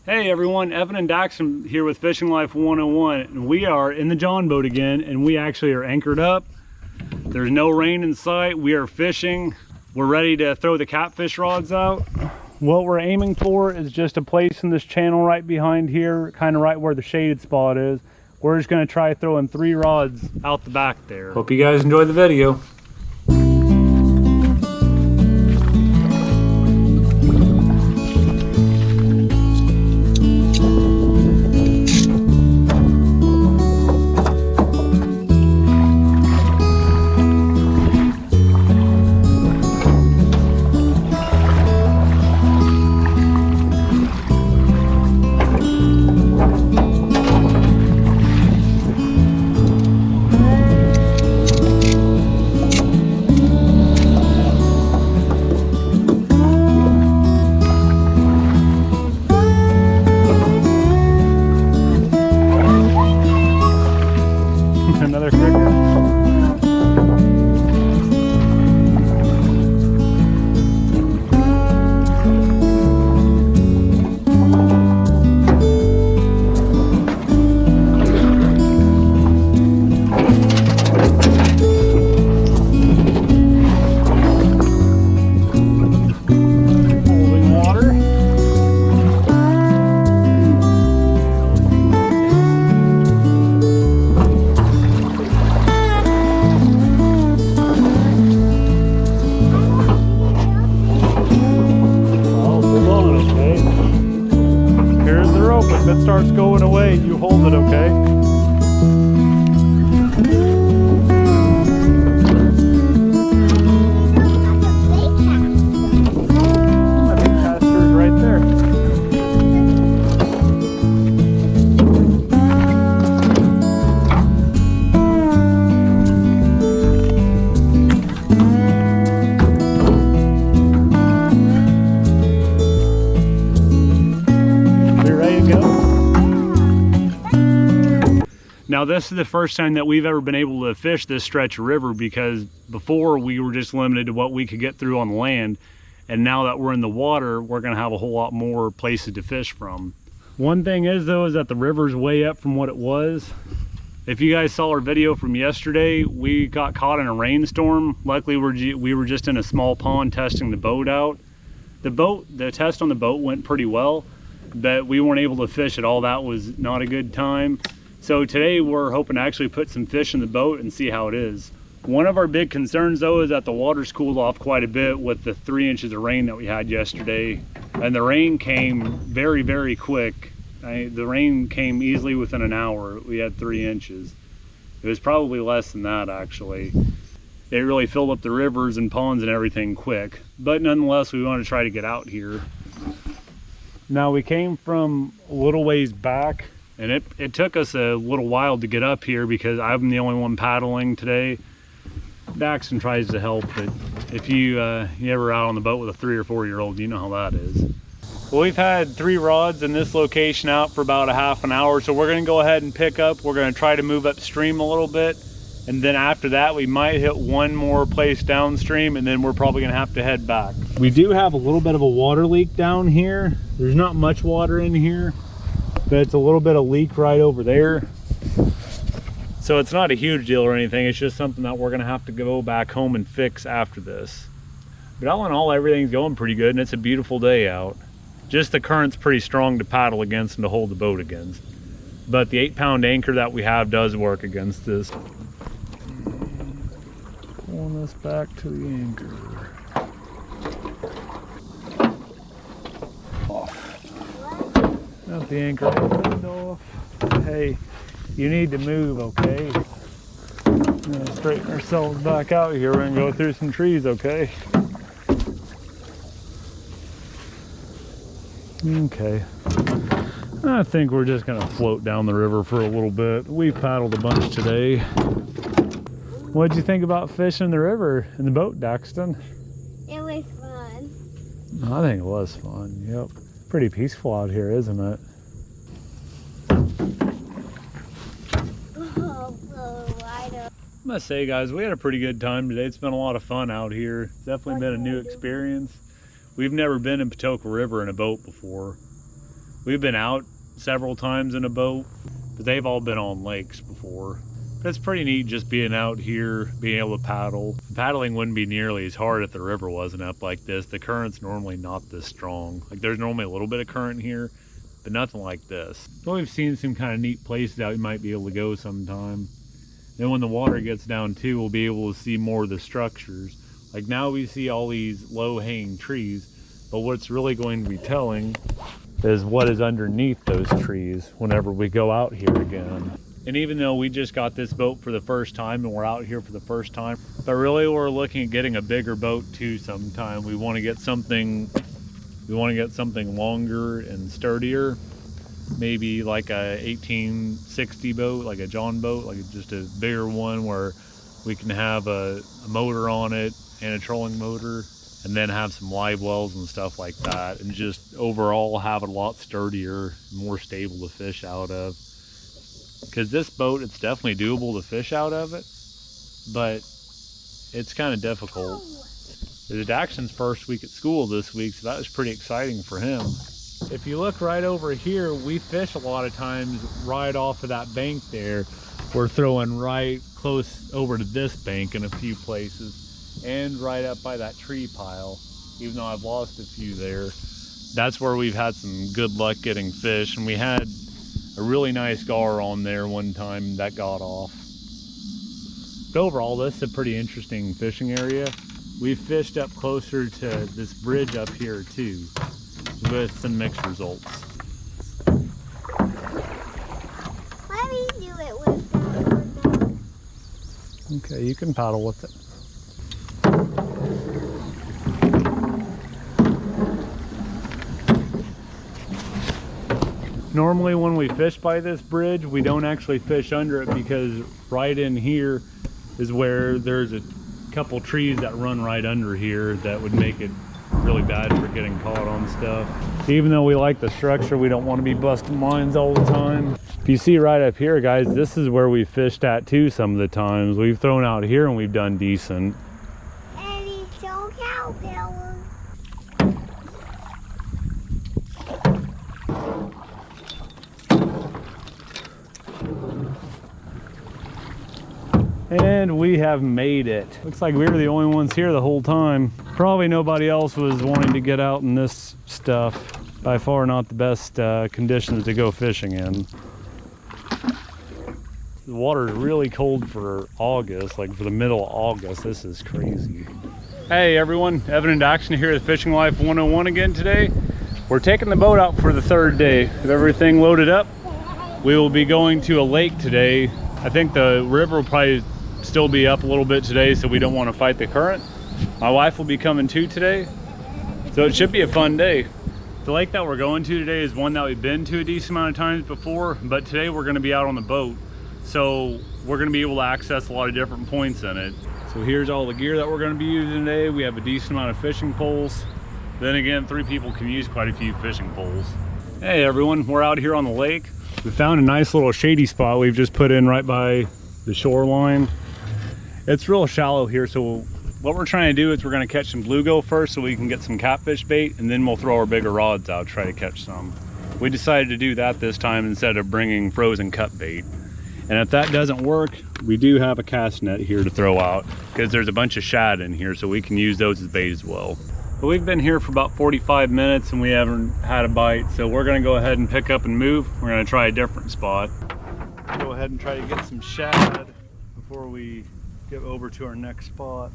Hey everyone, Evan and Daxton here with Fishing Life 101, and we are in the John boat again, and we actually are anchored up. There's no rain in sight. We are fishing. We're ready to throw the catfish rods out. What we're aiming for is just a place in this channel right behind here, kind of right where the shaded spot is. We're just going to try throwing 3 rods out the back there. Hope you guys enjoy the video. Another cricket. Holding water. If it starts going away, you hold it, okay? I think Caster's right there. We ready to go? Now this is the first time that we've ever been able to fish this stretch of river, because before we were just limited to what we could get through on the land, and now that we're in the water, we're going to have a whole lot more places to fish from. One thing is though, is that the river's way up from what it was. If you guys saw our video from yesterday, we got caught in a rainstorm. Luckily we were just in a small pond testing the boat out. The test on the boat went pretty well, but we weren't able to fish at all. That was not a good time. So today we're hoping to actually put some fish in the boat and see how it is. One of our big concerns though is that the water's cooled off quite a bit with the 3 inches of rain that we had yesterday. And the rain came very, very quick. The rain came easily within an hour. We had 3 inches. It was probably less than that actually. It really filled up the rivers and ponds and everything quick. But nonetheless, we want to try to get out here. Now we came from a little ways back, and it took us a little while to get up here because I'm the only one paddling today. Daxton tries to help, but if you ever out on the boat with a 3 or 4 year old, you know how that is. Well, we've had 3 rods in this location out for about a half an hour, so we're gonna go ahead and pick up. We're gonna try to move upstream a little bit, and then after that we might hit one more place downstream, and then we're probably gonna have to head back. We do have a little bit of a water leak down here. There's not much water in here, but it's a little bit of leak right over there. So it's not a huge deal or anything. It's just something that we're gonna have to go back home and fix after this. But all in all, everything's going pretty good, and it's a beautiful day out. Just the current's pretty strong to paddle against and to hold the boat against. But the 8-pound anchor that we have does work against this. Pulling this back to the anchor. Got the anchor end off. Hey, you need to move, okay? We're gonna straighten ourselves back out here. We're gonna go through some trees, okay? Okay. I think we're just gonna float down the river for a little bit. We paddled a bunch today. What'd you think about fishing the river in the boat, Daxton? It was fun. I think it was fun, yep. Pretty peaceful out here, isn't it? I must say, guys, we had a pretty good time today. It's been a lot of fun out here. It's definitely been a new experience. We've never been in Patoka River in a boat before. We've been out several times in a boat, but they've all been on lakes before. But it's pretty neat just being out here, being able to paddle. Paddling wouldn't be nearly as hard if the river wasn't up like this. The current's normally not this strong. Like there's normally a little bit of current here, but nothing like this. So we've seen some kind of neat places out we might be able to go sometime. Then when the water gets down too, we'll be able to see more of the structures. Like now we see all these low-hanging trees, but what's really going to be telling is what is underneath those trees whenever we go out here again. And even though we just got this boat for the first time and we're out here for the first time, but really we're looking at getting a bigger boat too sometime. We want to get something longer and sturdier. Maybe like a 1860 boat, like a John boat, like just a bigger one where we can have a motor on it and a trolling motor, and then have some live wells and stuff like that, and just overall have it a lot sturdier, more stable to fish out of. Because this boat, it's definitely doable to fish out of it, but it's kind of difficult. It was Daxton's first week at school this week, so that was pretty exciting for him. If you look right over here, we fish a lot of times right off of that bank there. We're throwing right close over to this bank in a few places, and right up by that tree pile, even though I've lost a few there. That's where we've had some good luck getting fish, and we had a really nice gar on there one time that got off. But overall, this is a pretty interesting fishing area. We've fished up closer to this bridge up here too, with some mixed results. Let me do it with that. Okay, you can paddle with it. Normally when we fish by this bridge, we don't actually fish under it because right in here is where there's a couple trees that run right under here that would make it really bad for getting caught on stuff. Even though we like the structure, we don't want to be busting lines all the time. If you see right up here, guys, this is where we fished at too some of the times. We've thrown out here and we've done decent. And he's so cowbell. And we have made it. Looks like we were the only ones here the whole time. Probably nobody else was wanting to get out in this stuff. By far not the best conditions to go fishing in. The water is really cold for August, like for the middle of August. This is crazy. Hey everyone, Evan and Daxton here at Fishing Life 101 again today. We're taking the boat out for the third day. With everything loaded up, we will be going to a lake today. I think the river will probably still be up a little bit today, so we don't want to fight the current. My wife will be coming too today, so it should be a fun day. The lake that we're going to today is one that we've been to a decent amount of times before, but today we're going to be out on the boat, so we're going to be able to access a lot of different points in it. So here's all the gear that we're going to be using today. We have a decent amount of fishing poles. Then again, 3 people can use quite a few fishing poles. Hey everyone, we're out here on the lake. We found a nice little shady spot we've just put in right by the shoreline. It's real shallow here, so what we're trying to do is we're going to catch some bluegill first so we can get some catfish bait, and then we'll throw our bigger rods out, try to catch some. We decided to do that this time instead of bringing frozen cut bait. And if that doesn't work, we do have a cast net here to throw out because there's a bunch of shad in here, so we can use those as bait as well. But we've been here for about 45 minutes and we haven't had a bite, so we're going to go ahead and pick up and move. We're going to try a different spot. Go ahead and try to get some shad before we get over to our next spot.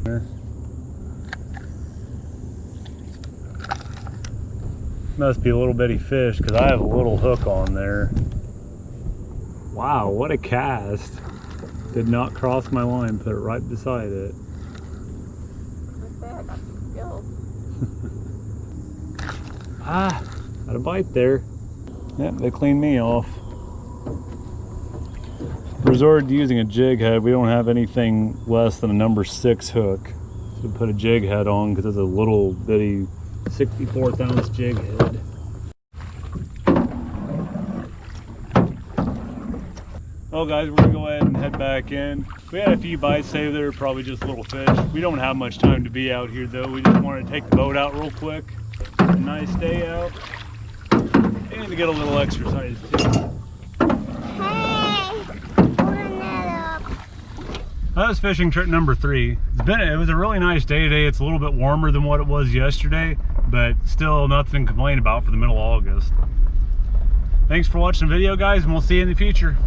There. Must be a little bitty fish because I have a little hook on there. Wow, what a cast. Did not cross my line, put it right beside it. Ah, got a bite there. Yep, they cleaned me off. Resorted to using a jig head. We don't have anything less than a number 6 hook. So we put a jig head on because it's a little bitty 64th ounce jig head. Well guys, we're gonna go ahead and head back in. We had a few bites saved there, probably just little fish. We don't have much time to be out here though. We just wanted to take the boat out real quick. A nice day out. And to get a little exercise too. Hey, pulling that up. That was fishing trip number 3. It was a really nice day today. It's a little bit warmer than what it was yesterday, but still nothing to complain about for the middle of August. Thanks for watching the video guys, and we'll see you in the future.